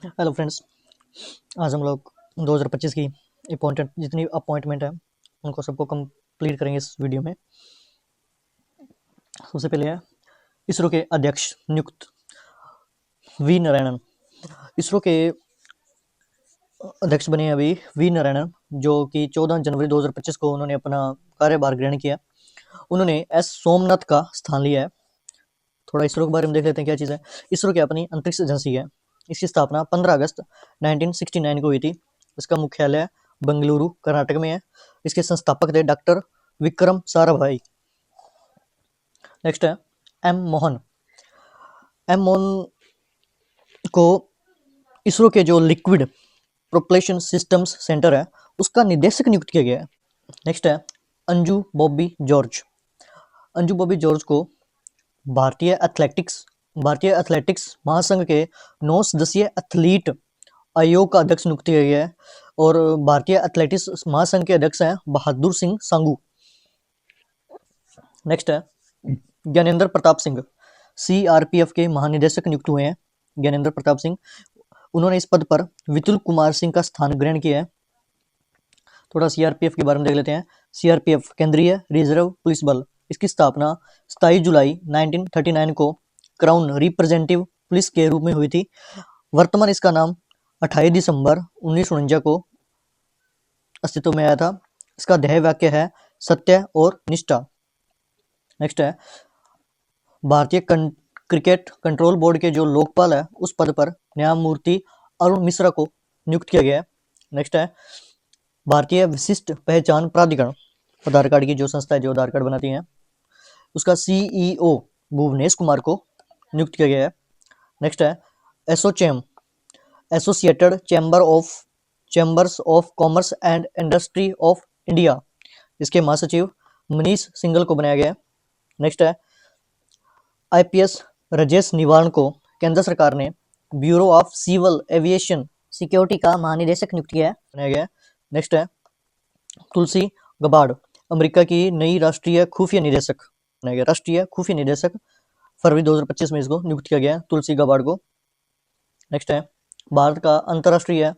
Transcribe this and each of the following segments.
Hello friends. आज हम लोग 2025 की इम्पोर्टेंट जितनी अपॉइंटमेंट है उनको सबको कंप्लीट करेंगे इस वीडियो में। सबसे पहले है इसरो के अध्यक्ष नियुक्त वी नारायणन। इसरो के अध्यक्ष बने हैं अभी वी नारायणन, जो कि 14 जनवरी 2025 को उन्होंने अपना कार्यभार ग्रहण किया। उन्होंने एस सोमनाथ का स्थान लिया है। थोड़ा इसरो के बारे में देख लेते हैं क्या चीज़ है। इसरो की अपनी अंतरिक्ष एजेंसी है। इसकी स्थापना 15 अगस्त 1969 को हुई थी। इसका मुख्यालय बेंगलुरु कर्नाटक में है। इसके संस्थापक थे डॉक्टर विक्रम साराभाई। नेक्स्ट है एम मोहन। एम मोहन को इसरो के जो लिक्विड प्रोपल्शन सिस्टम्स सेंटर है उसका निदेशक नियुक्त किया गया है। नेक्स्ट है अंजू बॉबी जॉर्ज। अंजू बॉबी जॉर्ज को भारतीय एथलेटिक्स महासंघ के 9 सदस्यीय एथलीट आयोग का अध्यक्ष नियुक्त किया गया है और भारतीय एथलेटिक्स महासंघ के अध्यक्ष हैं बहादुर सिंह सांगू। नेक्स्ट है ज्ञानेंद्र प्रताप सिंह। सीआरपीएफ के महानिदेशक नियुक्त हुए हैं ज्ञानेंद्र प्रताप सिंह। उन्होंने इस पद पर विपुल कुमार सिंह का स्थान ग्रहण किया है। थोड़ा सीआरपीएफ के बारे में देख लेते हैं। सीआरपीएफ केंद्रीय रिजर्व पुलिस बल। इसकी स्थापना 27 जुलाई 1939 को क्राउन रिप्रेजेंटेटिव पुलिस के रूप में हुई थी। वर्तमान इसका नाम 28 दिसंबर 1949 को अस्तित्व में आया था। इसका ध्येय वाक्य है सत्य और निष्ठा। नेक्स्ट है भारतीय क्रिकेट कंट्रोल बोर्ड के जो लोकपाल है उस पद पर न्यायमूर्ति अरुण मिश्रा को नियुक्त किया गया है। नेक्स्ट है भारतीय विशिष्ट पहचान प्राधिकरण, आधार कार्ड की जो संस्था है जो आधार कार्ड बनाती है, उसका सीईओ भुवनेश कुमार को नियुक्त किया गया है। नेक्स्ट है ASSOCHAM, associated chambers of commerce and industry of India. इसके महासचिव मनीष सिंघल को बनाया गया है। नेक्स्ट है आईपीएस राजेश निवारण को केंद्र सरकार ने bureau of civil aviation security का महानिदेशक नियुक्त किया है, बनाया गया है। नेक्स्ट है तुलसी गबार्ड, अमेरिका की नई राष्ट्रीय खुफिया निदेशक बनाया गया। राष्ट्रीय खुफिया निदेशक फरवरी 2025 में इसको नियुक्त किया गया है, तुलसी गबार्ड को। नेक्स्ट है भारत का अंतर्राष्ट्रीय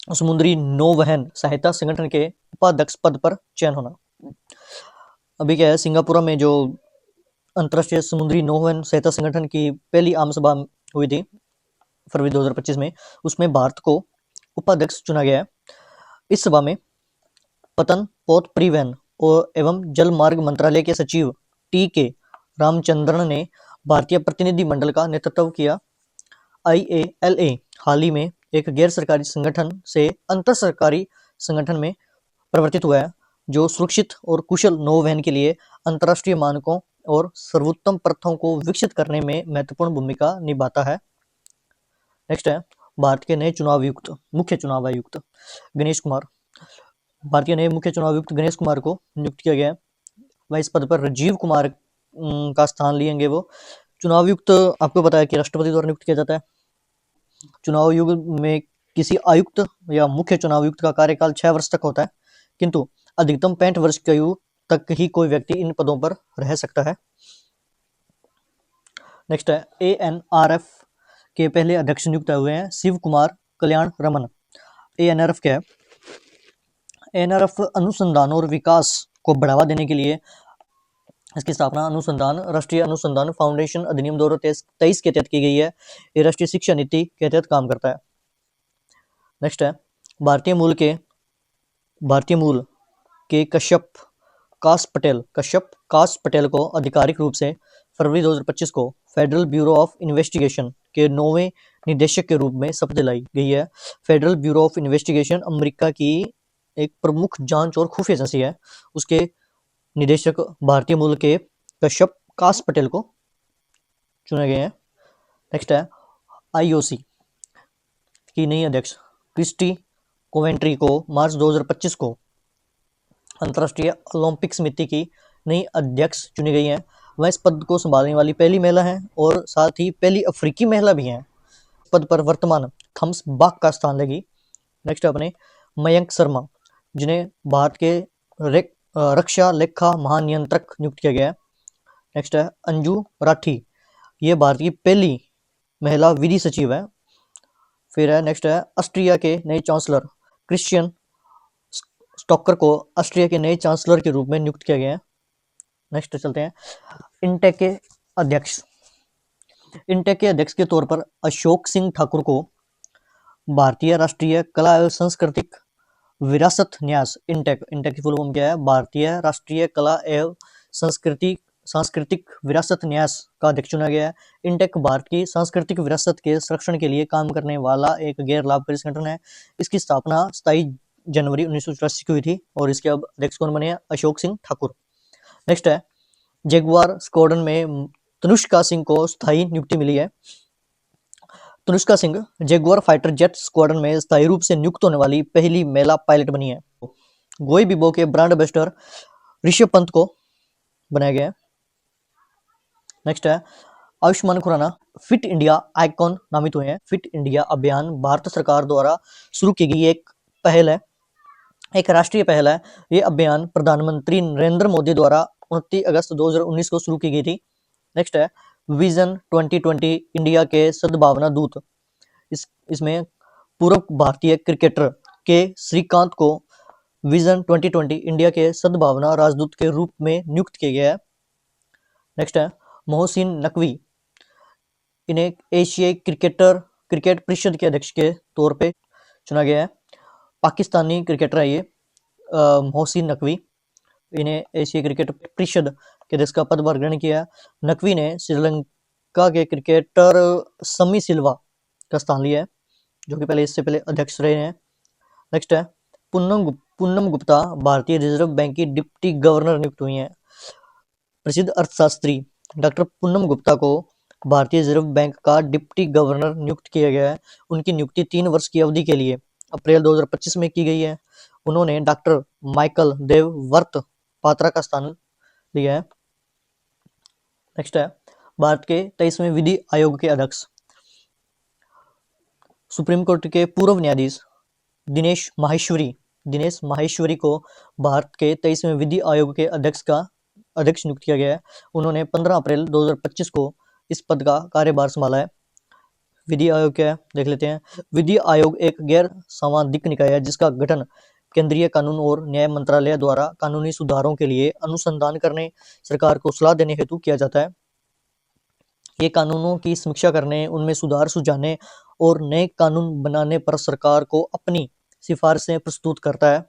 समुद्री नौवहन सहायता संगठन के उपाध्यक्ष पद पर चयन होना। अभी क्या है, सिंगापुर में जो अंतर्राष्ट्रीय समुद्री नौवहन सहायता संगठन की पहली आम सभा हुई थी फरवरी 2025 में, उसमें भारत को उपाध्यक्ष चुना गया है। इस सभा में पतन पोत परिवहन एवं जल मार्ग मंत्रालय के सचिव टी.के. रामचंद्रन ने भारतीय प्रतिनिधि मंडल का नेतृत्व किया। IALA हाल ही में एक गैर सरकारी संगठन से अंतर सरकारी संगठन में परिवर्तित हुआ है, जो सुरक्षित और कुशल नौवहन के लिए अंतर्राष्ट्रीय मानकों और सर्वोत्तम प्रथाओं को विकसित करने में महत्वपूर्ण भूमिका निभाता है। नेक्स्ट है भारत के नए मुख्य चुनाव आयुक्त गणेश कुमार। भारतीय नए मुख्य चुनाव आयुक्त गणेश कुमार को नियुक्त किया गया है। वह इस पद पर राजीव कुमार का स्थान लेंगे। वो चुनाव आयुक्त आपको पता है कि राष्ट्रपति द्वारा नियुक्त किया जाता है। चुनाव आयोग में किसी आयुक्त या मुख्य चुनाव आयुक्त का कार्यकाल 6 वर्ष तक होता है, किंतु अधिकतम 65 वर्ष की आयु तक ही कोई व्यक्ति इन पदों पर रह सकता है। नेक्स्ट है ANRF के पहले अध्यक्ष नियुक्त हुए हैं शिव कुमार कल्याण रमन। ANRF क्या है? ANRF अनुसंधान और विकास को बढ़ावा देने के लिए इसकी स्थापना राष्ट्रीय अनुसंधान फाउंडेशन अधिनियम 2023 के तहत की गई है। ये राष्ट्रीय शिक्षा नीति के तहत काम करता है। नेक्स्ट है भारतीय मूल के कश्यप कास पटेल को आधिकारिक रूप से फरवरी 2025 को फेडरल ब्यूरो ऑफ इन्वेस्टिगेशन के 9वें निदेशक के रूप में शपथ दिलाई गई है। Federal bureau of investigation America की एक प्रमुख जांच और खुफिया एजेंसी है। उसके निदेशक भारतीय मूल के कश्यप कास पटेल को चुने गए हैं। नेक्स्ट है IOC की नई अध्यक्ष क्रिस्टी कोवेंट्री को मार्च 2025 को अंतर्राष्ट्रीय ओलंपिक समिति की नई अध्यक्ष चुनी गई है। वह इस पद को संभालने वाली पहली महिला है और साथ ही पहली अफ्रीकी महिला भी है। पद पर वर्तमान थम्स बाक का स्थान लेगी। नेक्स्ट अपने मयंक शर्मा, जिन्हें भारत के रक्षा लेखा महानियंत्रक नियुक्त किया गया है। नेक्स्ट है अंजू राठी, ये भारत की पहली महिला विधि सचिव है। फिर है नेक्स्ट है ऑस्ट्रिया के नए चांसलर क्रिश्चियन स्टॉकर को ऑस्ट्रिया के नए चांसलर के रूप में नियुक्त किया गया है। नेक्स्ट चलते हैं इंटेक के अध्यक्ष। इंटेक के अध्यक्ष के तौर पर अशोक सिंह ठाकुर को भारतीय राष्ट्रीय कला एवं सांस्कृतिक विरासत न्यास इंटेक की फुल फॉर्म क्या है? भारतीय राष्ट्रीय कला एवं सांस्कृतिक विरासत न्यास का अध्यक्ष चुना गया है। इंटेक भारत की सांस्कृतिक विरासत के संरक्षण के लिए काम करने वाला एक गैर लाभकारी संगठन है। इसकी स्थापना 27 जनवरी 1984 की हुई थी और इसके अब अध्यक्ष कौन बने हैं? अशोक सिंह ठाकुर। नेक्स्ट है जगुआर स्क्वाड्रन में तनुष्का सिंह को स्थायी नियुक्ति मिली है। Tanushka Singh Jaguar fighter jet squadron में स्थायी रूप से नियुक्त होने वाली पहली महिला पायलट बनी है। गोई बिबो के ब्रांड एम्बेसडर ऋषभ पंत को बनाया गया है। नेक्स्ट है Ayushmann Khurrana fit India icon नामित हुए हैं। फिट इंडिया अभियान भारत सरकार द्वारा शुरू की गई एक पहल है, एक राष्ट्रीय पहल है। ये अभियान प्रधानमंत्री नरेंद्र मोदी द्वारा 29 अगस्त 2019 को शुरू की गई थी। नेक्स्ट है विजन 2020 इंडिया के सद्भावना दूत। इसमें पूर्व भारतीय क्रिकेटर के श्रीकांत को विजन 2020 इंडिया के सद्भावना राजदूत के रूप में नियुक्त किया गया है। नेक्स्ट है मोहसिन नकवी, इन्हें एशियाई क्रिकेट परिषद के अध्यक्ष के तौर पे चुना गया है। पाकिस्तानी क्रिकेटर है ये मोहसिन नकवी, इन्हें एशियाई क्रिकेट परिषद के अध्यक्ष का पदभार ग्रहण किया। नकवी ने श्रीलंका के क्रिकेटर समी सिल्वा का स्थान लिया है, जो कि इससे पहले अध्यक्ष रहे हैं। नेक्स्ट है पूनम गुप्ता भारतीय रिजर्व बैंक की डिप्टी गवर्नर नियुक्त हुई हैं। प्रसिद्ध अर्थशास्त्री डॉक्टर पूनम गुप्ता को भारतीय रिजर्व बैंक का डिप्टी गवर्नर नियुक्त किया गया है। उनकी नियुक्ति 3 वर्ष की अवधि के लिए अप्रैल 2025 में की गई है। उन्होंने डॉक्टर माइकल देववर्त पात्रा का स्थान लिया है। नेक्स्ट है भारत के 23वें विधि आयोग के अध्यक्ष सुप्रीम कोर्ट के पूर्व न्यायाधीश दिनेश माहेश्वरी को भारत के 23वें विधि आयोग के अध्यक्ष नियुक्त किया गया है। उन्होंने 15 अप्रैल 2025 को इस पद का कार्यभार संभाला है। विधि आयोग क्या है देख लेते हैं। विधि आयोग एक गैर सांविधिक निकाय है जिसका गठन केंद्रीय कानून और न्याय मंत्रालय द्वारा कानूनी सुधारों के लिए अनुसंधान करने, सरकार को सलाह देने हेतु किया जाता है। ये कानूनों की समीक्षा करने, उनमें सुधार सुझाने और नए कानून बनाने पर सरकार को अपनी सिफारिशें प्रस्तुत करता है।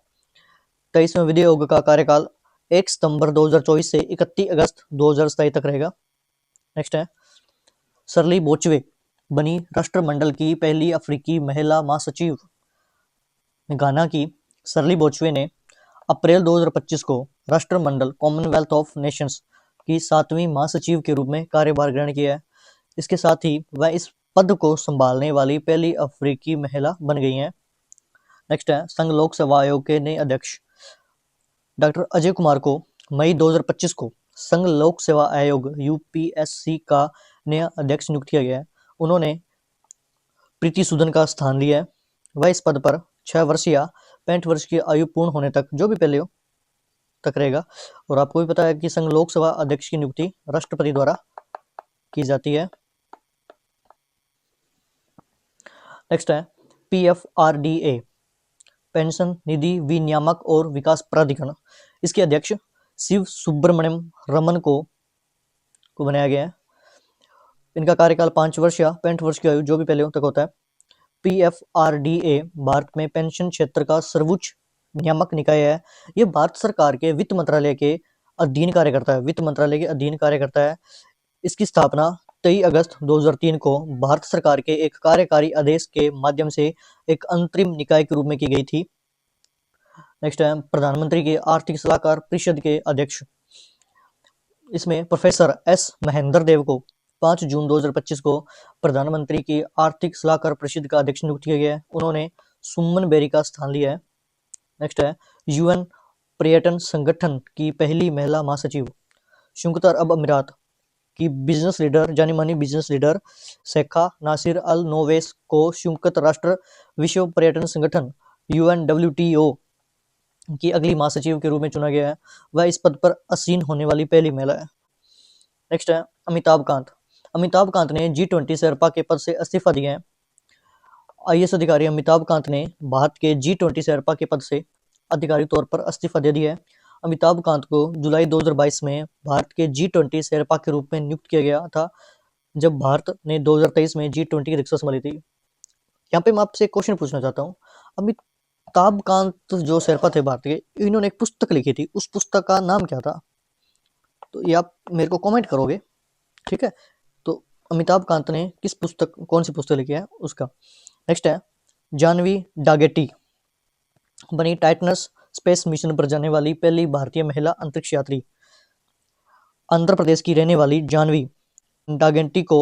23वें विधि आयोग का कार्यकाल 1 सितंबर 2024 से 31 अगस्त 2027 तक रहेगा। नेक्स्ट है शर्ली बोचवे बनी राष्ट्रमंडल की पहली अफ्रीकी महिला महासचिव। घाना की शर्ली बोचवे ने अप्रैल 2025 को राष्ट्रमंडल कॉमनवेल्थ ऑफ नेशंस की 7वीं महासचिव के रूप में कार्यभार ग्रहण किया है। इसके साथ ही वह इस पद को संभालने वाली पहली अफ्रीकी महिला बन गई हैं। नेक्स्ट है संघ लोक सेवा आयोग के नए अध्यक्ष डॉक्टर अजय कुमार को मई 2025 को संघ लोक सेवा आयोग यूपीएससी का नया अध्यक्ष नियुक्त किया गया है। उन्होंने प्रीति सूदन का स्थान लिया है। वह इस पद पर 6 वर्ष या 65 वर्ष की आयु पूर्ण होने तक, जो भी पहले हो, तक रहेगा। और आपको भी पता है कि संघ लोक सेवा अध्यक्ष की नियुक्ति राष्ट्रपति द्वारा की जाती है। नेक्स्ट है पीएफआरडीए पेंशन निधि विनियामक और विकास प्राधिकरण। इसके अध्यक्ष शिव सुब्रमण्यम रमन को बनाया गया है। इनका कार्यकाल 5 वर्ष या 65 वर्ष की आयु, जो भी पहले हो, तक होता है। पीएफआरडीए भारत में पेंशन क्षेत्र का सर्वोच्च नियामक निकाय है। ये भारत सरकार के वित्त मंत्रालय के अधीन कार्य करता है। इसकी स्थापना 23 अगस्त 2003 को भारत सरकार के एक कार्यकारी आदेश के माध्यम से एक अंतरिम निकाय के रूप में की गई थी। नेक्स्ट है प्रधानमंत्री के आर्थिक सलाहकार परिषद के अध्यक्ष। इसमें प्रोफेसर एस महेंद्र देव को 5 जून 2025 को प्रधानमंत्री की आर्थिक सलाहकार परिषद का अध्यक्ष नियुक्त किया गया है। उन्होंने सुमन बेरी का स्थान लिया है। नेक्स्ट है यूएन पर्यटन संगठन की पहली महिला महासचिव। संयुक्त अरब अमीरात की जानी मानी बिजनेस लीडर शेखा नासिर अल नोवेस को संयुक्त राष्ट्र विश्व पर्यटन संगठन UNWTO की अगली महासचिव के रूप में चुना गया है। वह इस पद पर आसीन होने वाली पहली महिला है। नेक्स्ट है अमिताभ कांत ने G20 शेर्पा के पद से इस्तीफा दिया है। आईएएस अधिकारी अमिताभ कांत ने भारत के G20 शेरपा के पद से आधिकारिक तौर पर इस्तीफा दे दिया है। अमिताभ कांत को जुलाई 2022 में भारत के G20 शेरपा के रूप में नियुक्त किया गया था, जब भारत ने 2023 में G20 की अध्यक्षता संभाली थी। यहाँ पे मैं आपसे एक क्वेश्चन पूछना चाहता हूँ। अमिताभ कांत जो शेरपा थे भारत के, इन्होंने एक पुस्तक लिखी थी, उस पुस्तक का नाम क्या था? तो ये आप मेरे को कमेंट करोगे, ठीक है? तो अमिताभ कांत ने कौन सी पुस्तक लिखी है उसका। नेक्स्ट है, जानवी डागेटी बनी टाइटनस स्पेस मिशन पर जाने वाली पहली भारतीय महिला अंतरिक्ष यात्री। आंध्र प्रदेश की रहने वाली जानवी डागेटी को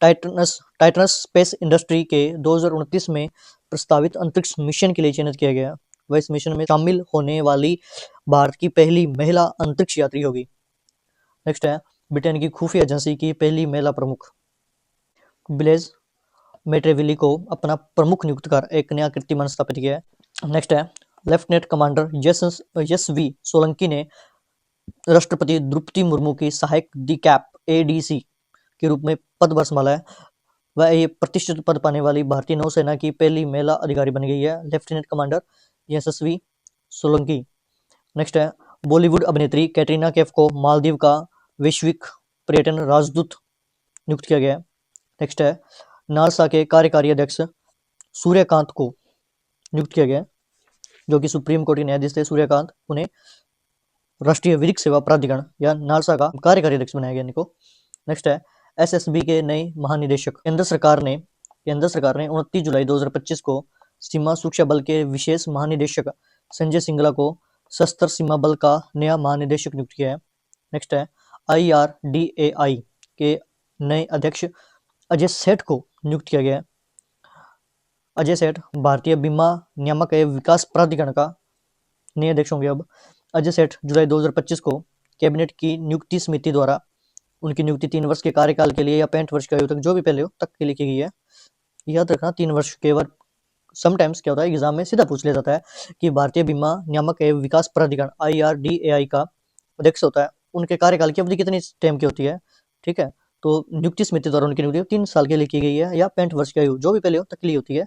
टाइटनस स्पेस इंडस्ट्री के 2029 में प्रस्तावित अंतरिक्ष मिशन के लिए चयनित किया गया। वह इस मिशन में शामिल होने वाली भारत की पहली महिला अंतरिक्ष यात्री होगी। नेक्स्ट है, ब्रिटेन की खुफिया एजेंसी की पहली महिला प्रमुख। ब्लेज मेट्रेविली को अपना प्रमुख नियुक्त कर एक नया कीर्तिमान स्थापित किया है। नेक्स्ट है, लेफ्टिनेंट कमांडर यशवी सोलंकी ने राष्ट्रपति द्रौपदी मुर्मू की सहायक DCAP ADC के रूप में पदभार संभाला है। वह ये प्रतिष्ठित पद पाने वाली भारतीय नौसेना की पहली महिला अधिकारी बन गई है, लेफ्टिनेंट कमांडर यशस्वी सोलंकी। नेक्स्ट है, बॉलीवुड अभिनेत्री कैटरीना कैफ को मालदीव का वैश्विक पर्यटन राजदूत नियुक्त किया गया है। नेक्स्ट है, नालसा के कार्यकारी अध्यक्ष सूर्यकांत को नियुक्त किया गया है, जो कि सुप्रीम कोर्ट के न्यायाधीश थे सूर्यकांत, उन्हें राष्ट्रीय विधिक सेवा प्राधिकरण या नालसा का कार्यकारी अध्यक्ष बनाया गया इनको। नेक्स्ट है, SSB के नए महानिदेशक। केंद्र सरकार ने 29 जुलाई 2025 को सीमा सुरक्षा बल के विशेष महानिदेशक संजय सिंगला को सशस्त्र सीमा बल का नया महानिदेशक नियुक्त किया है। नेक्स्ट है, IRDAI के नए अध्यक्ष अजय सेठ को नियुक्त किया गया है। अजय सेठ भारतीय बीमा नियामक एवं विकास प्राधिकरण का नए अध्यक्ष होंगे। अब अजय सेठ जुलाई 2025 को कैबिनेट की नियुक्ति समिति द्वारा उनकी नियुक्ति 3 वर्ष के कार्यकाल के लिए या 65 वर्ष की आयु तक, जो भी पहले हो, तक के लिए की गई है। याद रखना, 3 वर्ष के बाद समटाइम्स क्या होता है, एग्जाम में सीधा पूछ लिया जाता है कि भारतीय बीमा नियामक एवं विकास प्राधिकरण IRDAI का अध्यक्ष होता है, उनके कार्यकाल की अवधि कितनी टाइम की होती है, ठीक है? तो नियुक्ति समिति द्वारा उनकी नियुक्ति 3 साल के लिए की गई है या 65 वर्ष की आयु, जो भी पहले हो, तक के लिए होती है।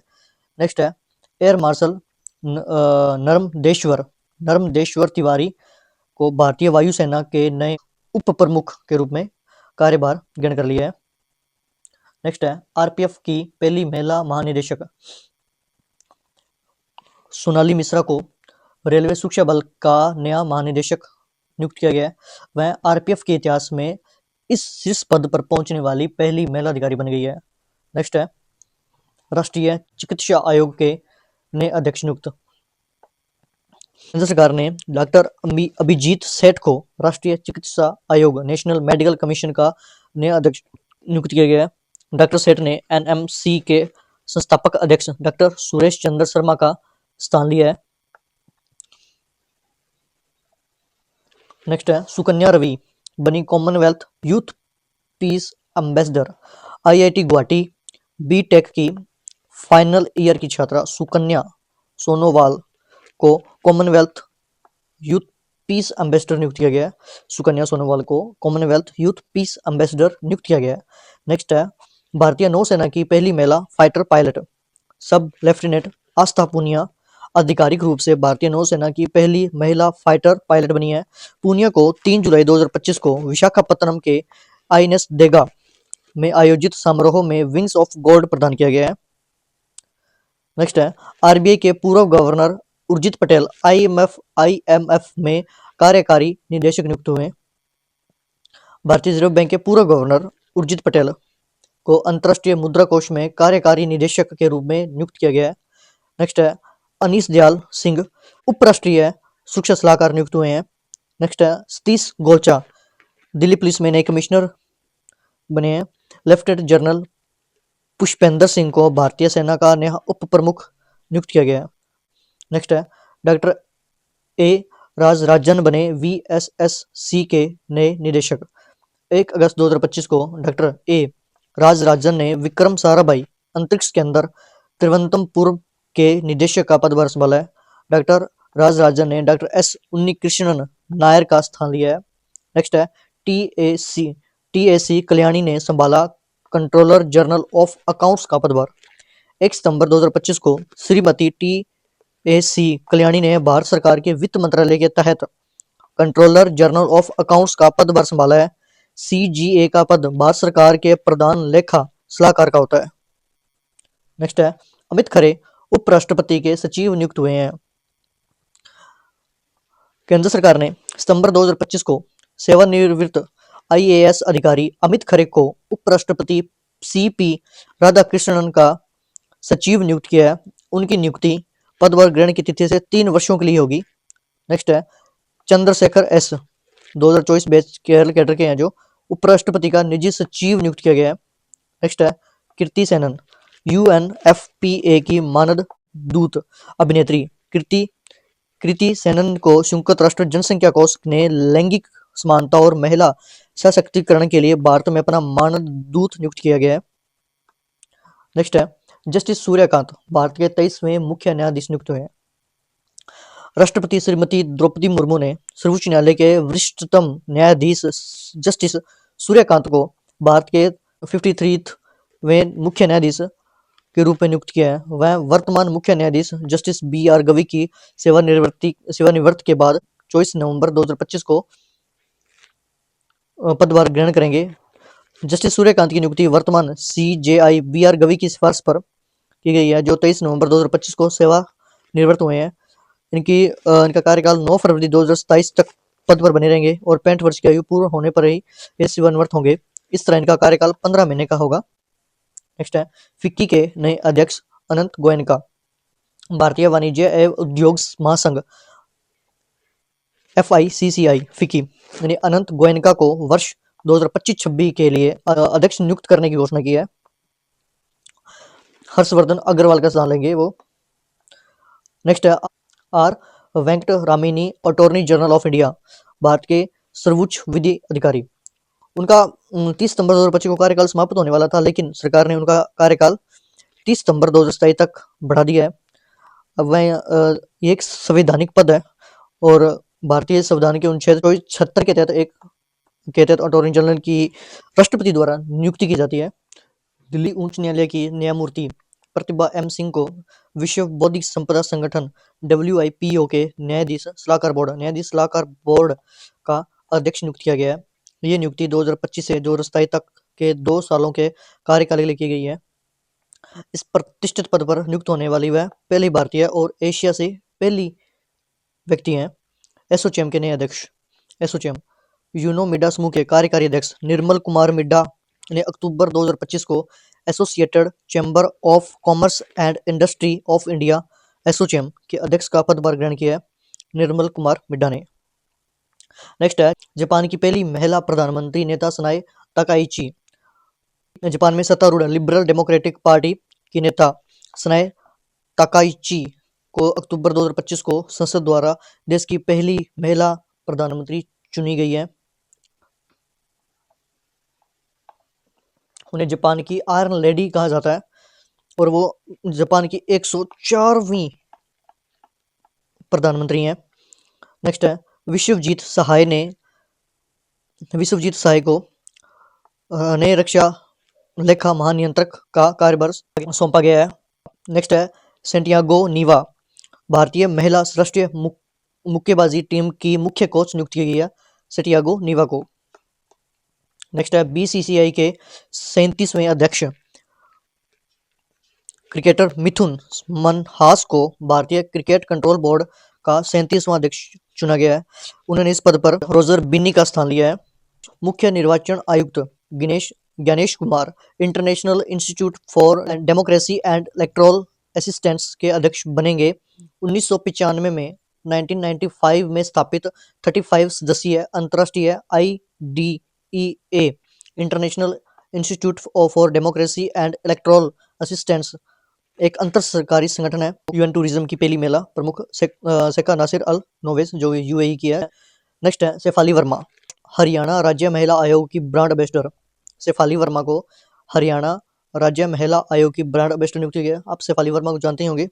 नेक्स्ट है, एयर मार्शल नर्मदेश्वर तिवारी को भारतीय वायुसेना के नए उप प्रमुख के रूप में कार्यभार ग्रहण कर लिया है। नेक्स्ट है, RPF की पहली महिला महानिदेशक सोनाली मिश्रा को रेलवे सुरक्षा बल का नया महानिदेशक नियुक्त किया गया है। वह RPF के इतिहास में इस शीर्ष पद पर पहुंचने वाली पहली महिला अधिकारी बन गई है। नेक्स्ट है, राष्ट्रीय चिकित्सा आयोग के नए अध्यक्ष नियुक्त। केंद्र सरकार ने डॉक्टर अभिजीत सेठ को राष्ट्रीय चिकित्सा आयोग नेशनल मेडिकल कमीशन का नया अध्यक्ष नियुक्त किया गया है। डॉक्टर सेठ ने NMC के संस्थापक अध्यक्ष डॉक्टर सुरेश चंद्र शर्मा का स्थान लिया है। नेक्स्ट है, सुकन्या रवि बनी Commonwealth youth piece ambassador. IIT Guwahati BTech की फाइनल ईयर की छात्रा सुकन्या सोनोवाल को कॉमनवेल्थ यूथ पीस एम्बेसडर नियुक्त किया गया है। सुकन्या सोनोवाल को कॉमनवेल्थ यूथ पीस एम्बेसडर नियुक्त किया गया है। नेक्स्ट है, भारतीय नौसेना की पहली महिला फाइटर पायलट सब लेफ्टिनेंट आस्था पूनिया आधिकारिक रूप से भारतीय नौसेना की पहली महिला फाइटर पायलट बनी है। पूनिया को 3 जुलाई 2025 को विशाखापत्तनम के INS देगा में आयोजित समारोह में विंग्स ऑफ गोल्ड प्रदान किया गया है। नेक्स्ट है, RBI के पूर्व गवर्नर उर्जित पटेल IMF में कार्यकारी निदेशक नियुक्त हुए। भारतीय रिजर्व बैंक के पूर्व गवर्नर उर्जित पटेल को अंतर्राष्ट्रीय मुद्रा कोष में कार्यकारी निदेशक के रूप में नियुक्त किया गया है। नेक्स्ट है, अनीस दयाल सिंह उपराष्ट्रीय सुरक्षा सलाहकार नियुक्त हुए हैं। नेक्स्ट है, सतीश गोलचा दिल्ली पुलिस में नए कमिश्नर बने हैं। लेफ्टिनेंट जनरल पुष्पेंद्र सिंह को भारतीय सेना का नया उप प्रमुख नियुक्त किया गया है। नेक्स्ट है, डॉक्टर A राजराजन बने VSSC के नए निदेशक। 1 अगस्त 2025 को डॉक्टर A राजराजन ने विक्रम साराभाई अंतरिक्ष केंद्र तिरुवनंतपुरम के निदेशक का पदभार संभाला है। डॉक्टर राजराजन ने डॉक्टर S उन्नीकृष्णन नायर का स्थान लिया है। नेक्स्ट है, TAC कल्याणी ने संभाला कंट्रोलर जनरल ऑफ अकाउंट्स का पदभार। 1 सितंबर 2025 को श्रीमती टी.ए.सी. कल्याणी ने भारत सरकार के वित्त मंत्रालय के तहत कंट्रोलर जनरल ऑफ अकाउंट्स का पदभार संभाला है। सीजीए का पद भारत सरकार के प्रधान लेखा सलाहकार का होता है। नेक्स्ट है अमित खरे उपराष्ट्रपति के सचिव नियुक्त हुए हैं। केंद्र सरकार ने सितंबर 2025 को सेवानिवृत्त आईएएस अधिकारी अमित खरे को उपराष्ट्रपति सीपी राधाकृष्णन का सचिव नियुक्त किया है। उनकी नियुक्ति पदभार ग्रहण की तिथि से 3 वर्षों के लिए होगी। नेक्स्ट है Chandrashekhar S 2024 batch Kerala cadre के हैं जो उपराष्ट्रपति का निजी सचिव नियुक्त किया गया है। नेक्स्ट है कीर्ति सेनन यूएनएफपीए की मानद दूत अभिनेत्री कृति सेनन को संयुक्त राष्ट्र जनसंख्या कोष ने लैंगिक समानता और महिला सशक्तिकरण के लिए भारत में अपना मानद दूत नियुक्त किया गया है। नेक्स्ट है जस्टिस सूर्यकांत भारत के 23वें मुख्य न्यायाधीश नियुक्त हुए हैं। राष्ट्रपति श्रीमती द्रौपदी मुर्मू ने सर्वोच्च न्यायालय के वरिष्ठतम न्यायाधीश जस्टिस सूर्यकांत को भारत के 53वें मुख्य न्यायाधीश के रूप में नियुक्त किया है। वह वर्तमान मुख्य न्यायाधीश जस्टिस बी.आर. गवई की सेवानिवृत्त के बाद 24 नवंबर 2025 को पदभार ग्रहण करेंगे। जस्टिस सूर्यकांत की नियुक्ति वर्तमान सीजेआई बी.आर. गवई की सिफारिश पर की गई है जो 23 नवंबर 2025 को सेवानिवृत्त हुए हैं। इनका कार्यकाल 9 फरवरी 2027 तक पद पर बने रहेंगे और 65 वर्ष की आयु पूर्ण होने पर ही ये सेवानिवृत्त होंगे। इस तरह इनका कार्यकाल 15 महीने का होगा। नेक्स्ट है फिक्की के नए अध्यक्ष अनंत गोयनका भारतीय वाणिज्य एवं उद्योग महासंघ FICCI फिक्की यानी अनंत गोयनका को वर्ष 2025-26 के लिए अध्यक्ष नियुक्त करने की घोषणा की है। हर्षवर्धन अग्रवाल का स्थान लेंगे वो। नेक्स्ट है R Venkataramani attorney general of India Bharat के सर्वोच्च विधि अधिकारी। उनका 30 सितंबर 2025 को कार्यकाल समाप्त होने वाला था लेकिन सरकार ने उनका कार्यकाल 30 सितंबर 2027 तक बढ़ा दिया है। अब वह ये एक संवैधानिक पद है और भारतीय संविधान के अनुच्छेद 76 के तहत अटॉर्नी जनरल की राष्ट्रपति द्वारा नियुक्ति की जाती है। दिल्ली उच्च न्यायालय की न्यायमूर्ति प्रतिभा एम सिंह को विश्व बौद्धिक संपदा संगठन WIPO के न्यायाधीश सलाहकार बोर्ड का अध्यक्ष नियुक्त किया गया है। ये नियुक्ति 2025 से 2027 तक के 2 सालों के कार्यकाल के लिए की गई है। इस प्रतिष्ठित पद पर नियुक्त होने वाली वह पहली भारतीय और एशिया से पहली व्यक्ति हैं। एसोचैम के नए अध्यक्ष यूनो मिडा समूह के कार्यकारी अध्यक्ष निर्मल कुमार मिड्डा ने अक्टूबर 2025 को associated chamber of commerce and industry of India ASSOCHAM के अध्यक्ष का पदभार ग्रहण किया है निर्मल कुमार मिड्डा ने। नेक्स्ट है जापान की पहली महिला प्रधानमंत्री नेता सनाए ताकाइची। जापान में सत्तारूढ़ लिबरल डेमोक्रेटिक पार्टी की नेता सनाए ताकाइची को अक्टूबर 2025 को संसद द्वारा देश की पहली महिला प्रधानमंत्री चुनी गई है। उन्हें जापान की आयरन लेडी कहा जाता है और वो जापान की 104वीं प्रधानमंत्री हैं। नेक्स्ट है विश्वजीत सहाय को नए रक्षा लेखा महानियंत्रक का कार्यभार सौंपा गया है। नेक्स्ट है सेंटियागो नीवा भारतीय महिला राष्ट्रीय मुक्केबाजी टीम की मुख्य कोच नियुक्त की गई है सेंटियागो नीवा को। नेक्स्ट है BCCI के 37वें अध्यक्ष क्रिकेटर मिथुन मनहास को भारतीय क्रिकेट कंट्रोल बोर्ड का 37वां अध्यक्ष चुना गया है। उन्होंने इस पद पर रोजर बिन्नी का स्थान लिया है। मुख्य निर्वाचन आयुक्त Gyanesh Kumar international institute for democracy and electoral assistance के अध्यक्ष बनेंगे। 1995 में 1995 में स्थापित 35 सदस्यीय अंतर्राष्ट्रीय IDEA international institute for democracy and electoral assistance एक अंतर सरकारी संगठन है। UN टूरिज्म की पहली महिला प्रमुख शेखा नासिर अल नोवेस जो UAE की है। नेक्स्ट है शेफाली वर्मा हरियाणा राज्य महिला आयोग की ब्रांड एम्बेसडर। शेफाली वर्मा को हरियाणा राज्य महिला आयोग की ब्रांड एम्बेसडर नियुक्त किया गया। आप शेफाली वर्मा को जानते ही होंगे,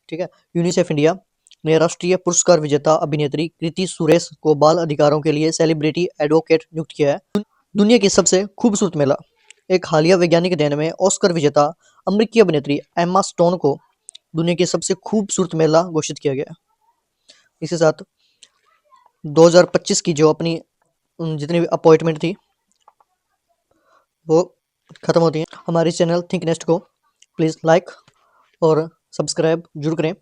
ठीक है। यूनिसेफ इंडिया ने राष्ट्रीय पुरस्कार विजेता अभिनेत्री कृति सुरेश को बाल अधिकारों के लिए सेलिब्रिटी एडवोकेट नियुक्त किया है। दुनिया की सबसे खूबसूरत महिला एक हालिया वैज्ञानिक अध्ययन में ऑस्कर विजेता अमेरिकी अभिनेत्री एम्मा स्टोन को दुनिया की सबसे खूबसूरत महिला घोषित किया गया। इसी साथ 2025 की जो अपनी जितनी भी अपॉइंटमेंट थी वो खत्म होती है। हमारे चैनल थिंक नेस्ट को प्लीज़ लाइक और सब्सक्राइब जरूर करें।